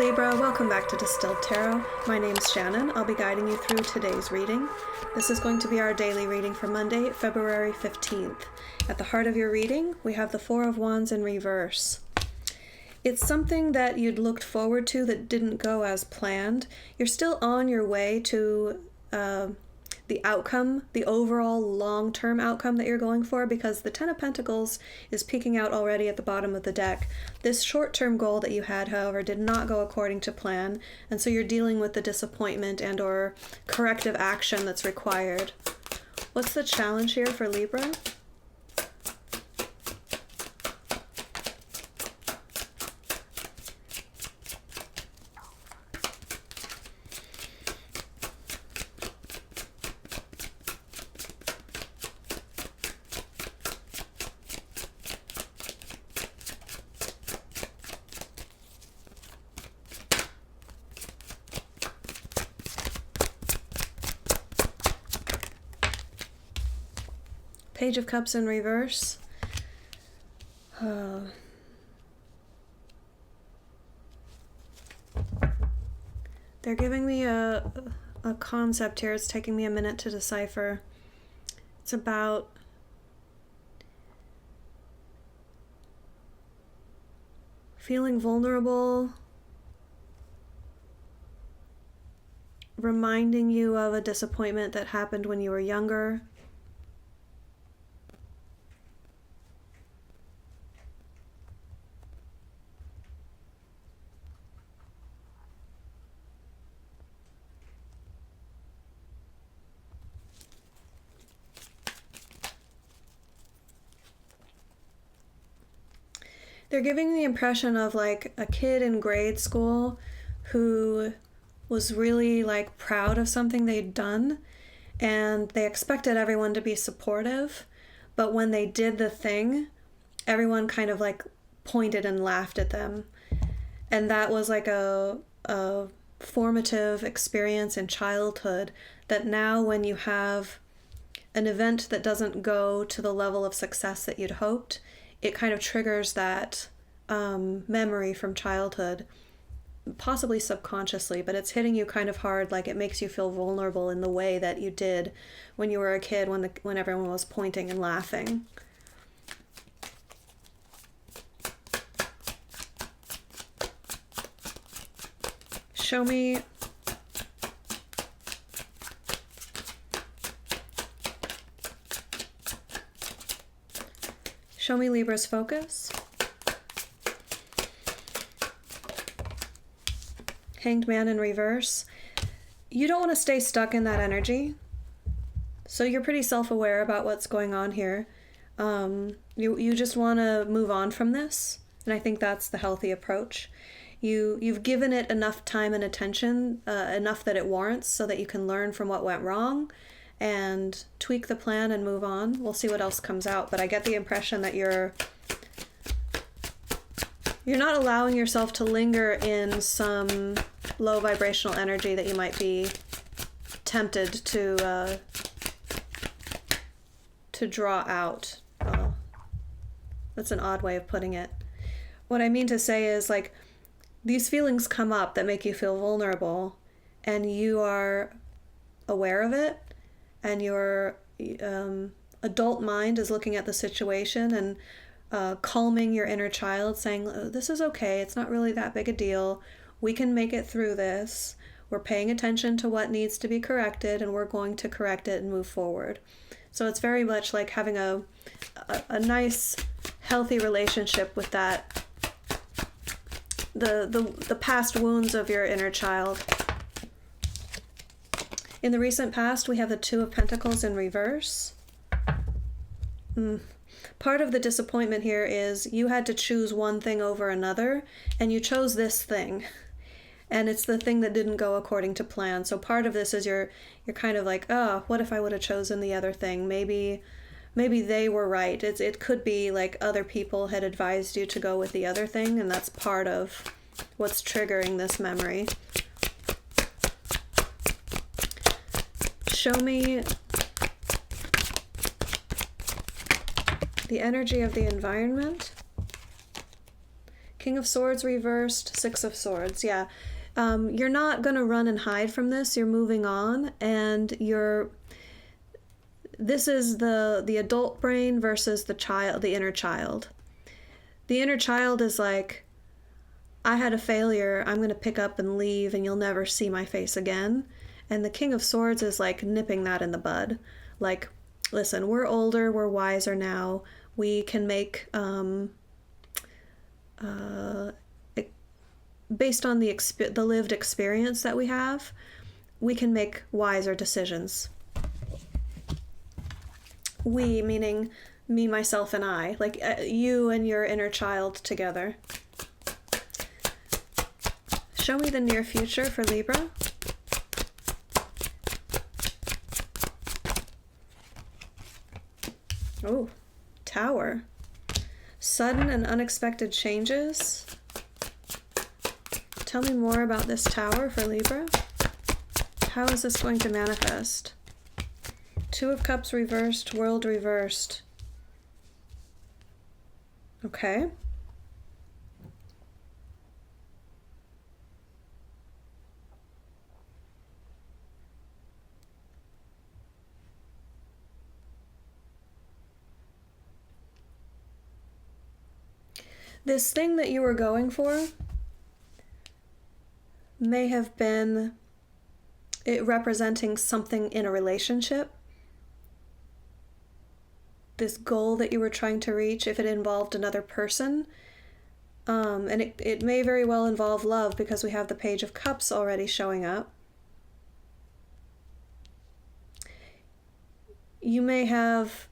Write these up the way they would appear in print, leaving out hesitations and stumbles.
Libra, welcome back to Distilled Tarot. My name's Shannon. I'll be guiding you through today's reading. This is going to be our daily reading for Monday, February 15th. At the heart of your reading, we have the Four of Wands in reverse. It's something that you'd looked forward to that didn't go as planned. You're still on your way to the outcome, the overall long-term outcome that you're going for, because the Ten of Pentacles is peeking out already at the bottom of the deck. This short-term goal that you had, however, did not go according to plan, and so you're dealing with the disappointment and or corrective action that's required. What's the challenge here for Libra? Page of Cups in reverse. They're giving me a concept here. It's taking me a minute to decipher. It's about feeling vulnerable, reminding you of a disappointment that happened when you were younger. They're giving the impression of like a kid in grade school who was really like proud of something they'd done, and they expected everyone to be supportive, but when they did the thing, everyone kind of like pointed and laughed at them. And that was like a formative experience in childhood that now when you have an event that doesn't go to the level of success that you'd hoped, it kind of triggers that memory from childhood, possibly subconsciously, but it's hitting you kind of hard, like it makes you feel vulnerable in the way that you did when you were a kid, when everyone was pointing and laughing. Show me Libra's focus. Hanged Man in reverse. You don't want to stay stuck in that energy. So you're pretty self-aware about what's going on here. You just want to move on from this. And I think that's the healthy approach. You've given it enough time and attention, enough that it warrants, so that you can learn from what went wrong and tweak the plan and move on. We'll see what else comes out, but I get the impression that you're not allowing yourself to linger in some low vibrational energy that you might be tempted to draw out. That's an odd way of putting it. What I mean to say is, like, these feelings come up that make you feel vulnerable, and you are aware of it, and your adult mind is looking at the situation and calming your inner child, saying, oh, this is okay, it's not really that big a deal, we can make it through this, we're paying attention to what needs to be corrected, and we're going to correct it and move forward. So it's very much like having a nice, healthy relationship with that, the past wounds of your inner child. In the recent past, we have the Two of Pentacles in reverse. Part of the disappointment here is you had to choose one thing over another, and you chose this thing. And it's the thing that didn't go according to plan. So part of this is you're kind of like, oh, what if I would have chosen the other thing? Maybe they were right. It could be like other people had advised you to go with the other thing, and that's part of what's triggering this memory. Show me the energy of the environment. King of Swords reversed, Six of Swords. Yeah. You're not going to run and hide from this. You're moving on, and this is the adult brain versus the inner child. The inner child is like, I had a failure, I'm going to pick up and leave, and you'll never see my face again. And the King of Swords is like nipping that in the bud. Like, listen, we're older, we're wiser now. We can make, based on the lived experience that we have, we can make wiser decisions. We, meaning me, myself, and I. Like you and your inner child together. Show me the near future for Libra. Oh, Tower. Sudden and unexpected changes. Tell me more about this Tower for Libra. How is this going to manifest? Two of Cups reversed, World reversed. Okay. This thing that you were going for may have been it representing something in a relationship. This goal that you were trying to reach, if it involved another person. And it may very well involve love, because we have the Page of Cups already showing up. You may have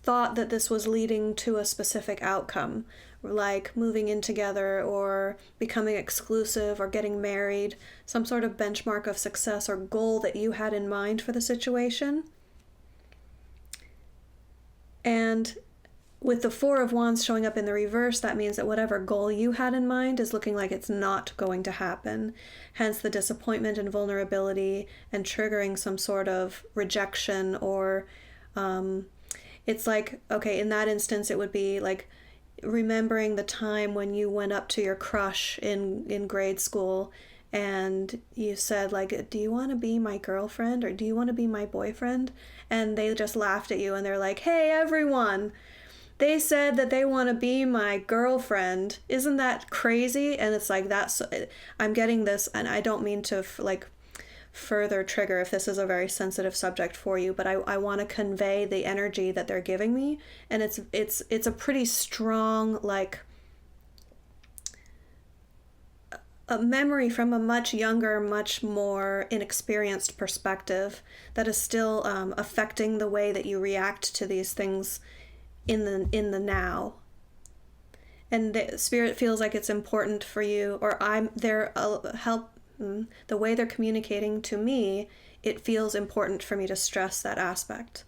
thought that this was leading to a specific outcome, like moving in together or becoming exclusive or getting married, some sort of benchmark of success or goal that you had in mind for the situation. And with the Four of Wands showing up in the reverse, that means that whatever goal you had in mind is looking like it's not going to happen. Hence the disappointment and vulnerability and triggering some sort of rejection or it's like, okay, in that instance, it would be like remembering the time when you went up to your crush in grade school and you said, like, do you want to be my girlfriend or do you want to be my boyfriend? And they just laughed at you and they're like, hey, everyone, they said that they want to be my girlfriend. Isn't that crazy? And it's like, I'm getting this, and I don't mean to further trigger if this is a very sensitive subject for you, but I want to convey the energy that they're giving me, and it's a pretty strong, like, a memory from a much younger, much more inexperienced perspective that is still affecting the way that you react to these things in the now. And the Spirit feels like it's important for you, or the way they're communicating to me, it feels important for me to stress that aspect.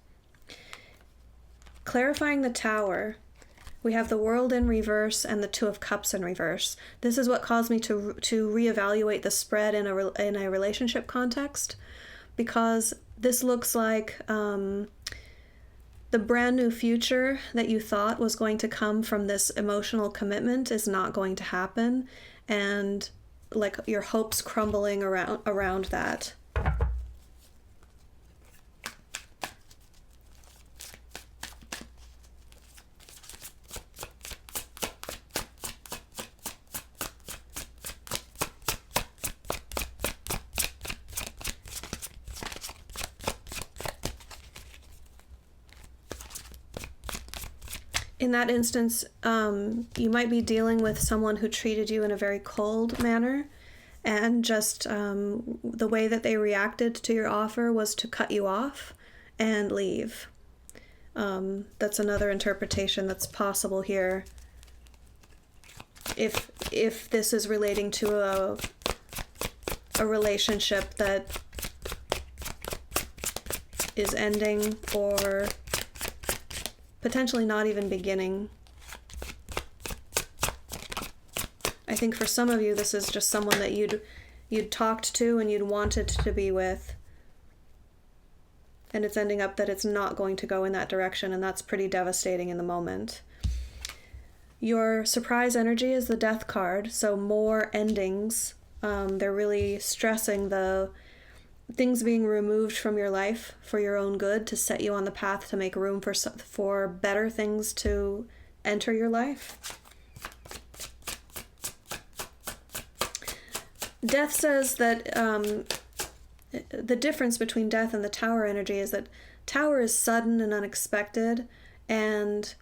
Clarifying the Tower, we have the World in reverse and the Two of Cups in reverse. This is what caused me to reevaluate the spread in a relationship context, because this looks like the brand new future that you thought was going to come from this emotional commitment is not going to happen, and like your hopes crumbling around that. In that instance, you might be dealing with someone who treated you in a very cold manner, and just the way that they reacted to your offer was to cut you off and leave. That's another interpretation that's possible here. If this is relating to a relationship that is ending or potentially not even beginning. I think for some of you, this is just someone that you'd talked to and you'd wanted to be with. And it's ending up that it's not going to go in that direction, and that's pretty devastating in the moment. Your surprise energy is the Death card, so more endings. They're really stressing the things being removed from your life for your own good, to set you on the path to make room for better things to enter your life. Death says that the difference between Death and the Tower energy is that Tower is sudden and unexpected, and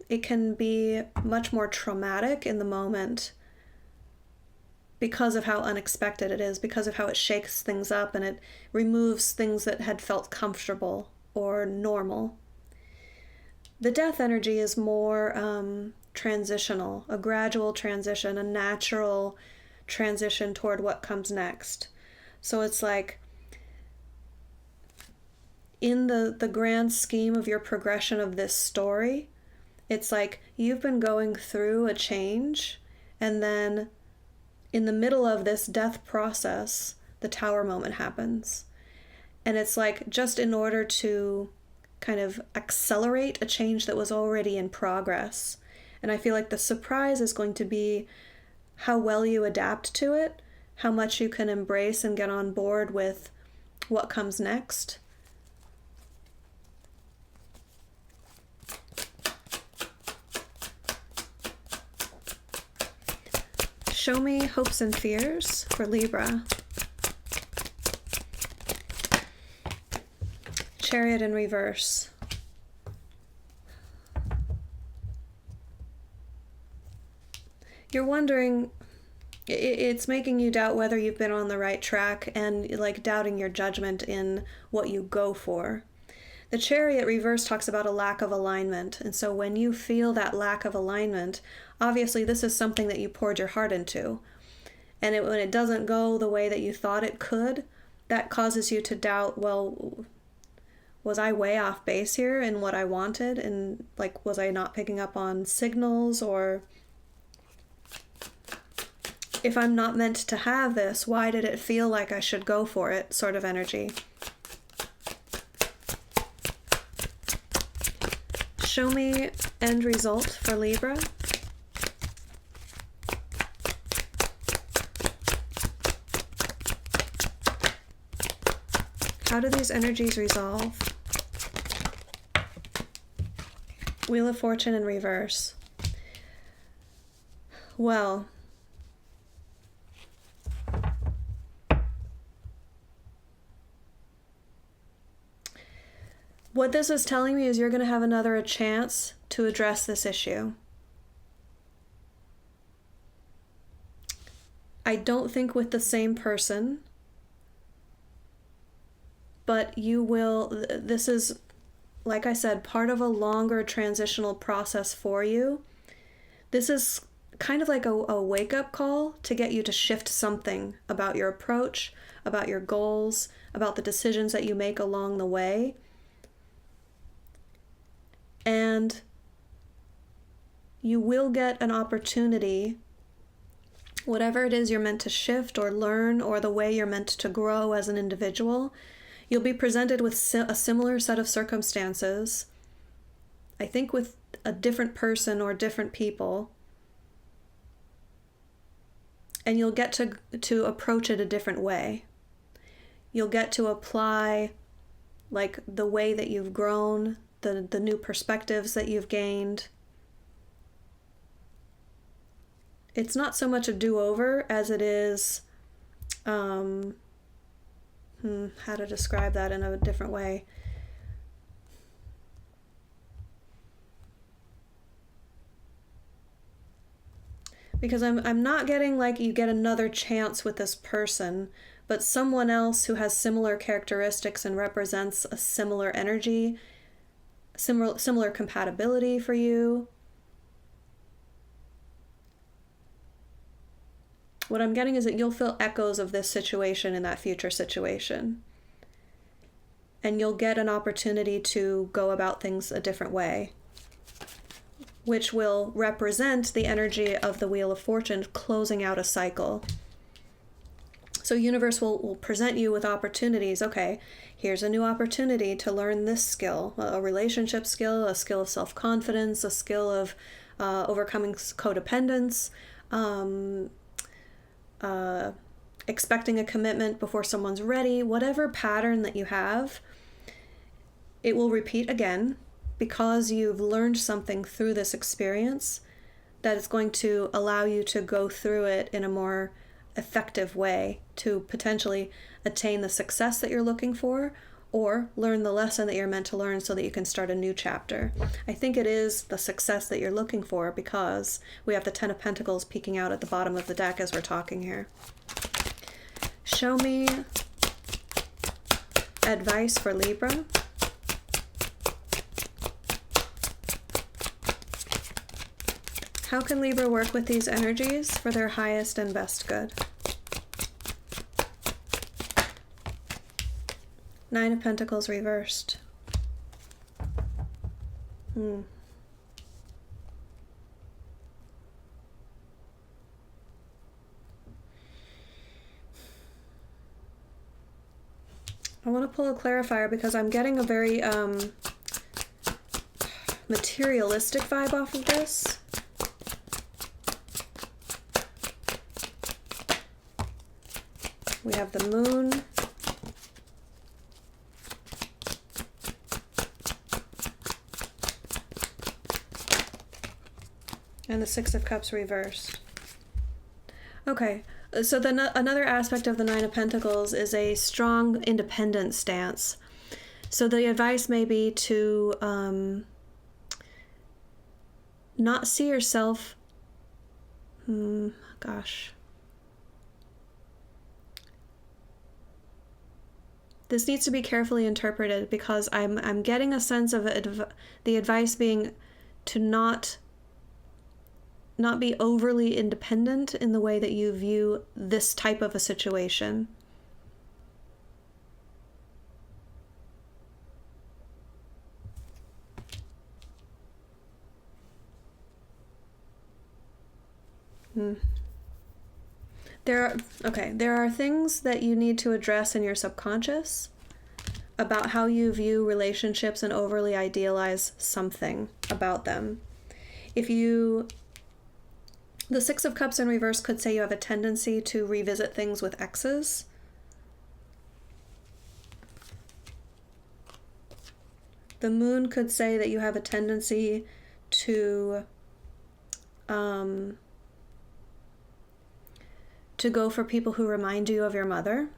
it can be much more traumatic in the moment because of how unexpected it is, because of how it shakes things up and it removes things that had felt comfortable or normal. The Death energy is more transitional, a gradual transition, a natural transition toward what comes next. So it's like, in the grand scheme of your progression of this story, it's like you've been going through a change, and then in the middle of this death process, the Tower moment happens. And it's like, just in order to kind of accelerate a change that was already in progress. And I feel like the surprise is going to be how well you adapt to it, how much you can embrace and get on board with what comes next. Show me hopes and fears for Libra. Chariot in reverse. You're wondering, it's making you doubt whether you've been on the right track, and like doubting your judgment in what you go for. The Chariot reverse talks about a lack of alignment, and so when you feel that lack of alignment, obviously this is something that you poured your heart into, and when it doesn't go the way that you thought it could, that causes you to doubt, well, was I way off base here in what I wanted, and like, was I not picking up on signals, or if I'm not meant to have this, why did it feel like I should go for it, sort of energy. Show me end result for Libra. How do these energies resolve? Wheel of Fortune in reverse. Well, what this is telling me is you're going to have another chance to address this issue. I don't think with the same person, but you will, this is, like I said, part of a longer transitional process for you. This is kind of like a wake-up call to get you to shift something about your approach, about your goals, about the decisions that you make along the way. And you will get an opportunity, whatever it is you're meant to shift or learn, or the way you're meant to grow as an individual, you'll be presented with a similar set of circumstances, I think with a different person or different people, and you'll get to approach it a different way. You'll get to apply like the way that you've grown, the new perspectives that you've gained. It's not so much a do-over as it is, how to describe that in a different way. Because I'm not getting like you get another chance with this person, but someone else who has similar characteristics and represents a similar energy, similar compatibility for you. What I'm getting is that you'll feel echoes of this situation in that future situation. And you'll get an opportunity to go about things a different way, which will represent the energy of the Wheel of Fortune closing out a cycle. So universe will present you with opportunities. Okay, here's a new opportunity to learn this skill, a relationship skill, a skill of self-confidence, a skill of overcoming codependence, expecting a commitment before someone's ready. Whatever pattern that you have, it will repeat again because you've learned something through this experience that is going to allow you to go through it in a more effective way to potentially attain the success that you're looking for, or learn the lesson that you're meant to learn so that you can start a new chapter. I think it is the success that you're looking for because we have the Ten of Pentacles peeking out at the bottom of the deck as we're talking here. Show me advice for Libra. How can Libra work with these energies for their highest and best good? Nine of Pentacles reversed. I want to pull a clarifier because I'm getting a very materialistic vibe off of this. We have the Moon. And the Six of Cups reversed. Okay, so another aspect of the Nine of Pentacles is a strong independent stance. So the advice may be to not see yourself... gosh. This needs to be carefully interpreted because I'm getting a sense of the advice being to not be overly independent in the way that you view this type of a situation. There are things that you need to address in your subconscious about how you view relationships and overly idealize something about them. The Six of Cups in reverse could say you have a tendency to revisit things with exes. The Moon could say that you have a tendency to go for people who remind you of your mother.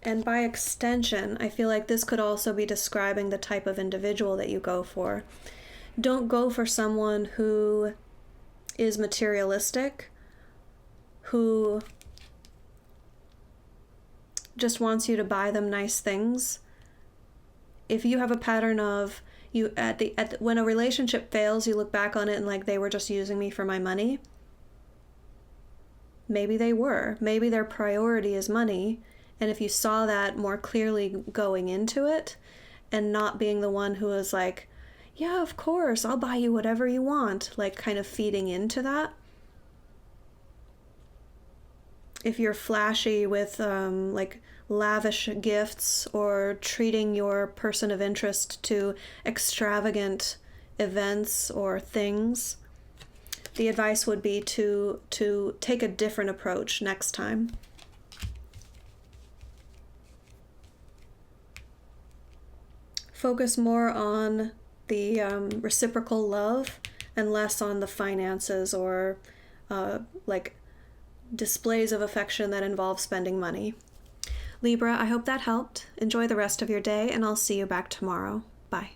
And by extension, I feel like this could also be describing the type of individual that you go for. Don't go for someone who is materialistic, who just wants you to buy them nice things. If you have a pattern of when a relationship fails, you look back on it and like, they were just using me for my money. Maybe they were. Maybe their priority is money. And if you saw that more clearly going into it and not being the one who is like, yeah, of course, I'll buy you whatever you want, like kind of feeding into that. If you're flashy with like lavish gifts or treating your person of interest to extravagant events or things, the advice would be to take a different approach next time. Focus more on the reciprocal love and less on the finances or like displays of affection that involve spending money. Libra, I hope that helped. Enjoy the rest of your day, and I'll see you back tomorrow. Bye.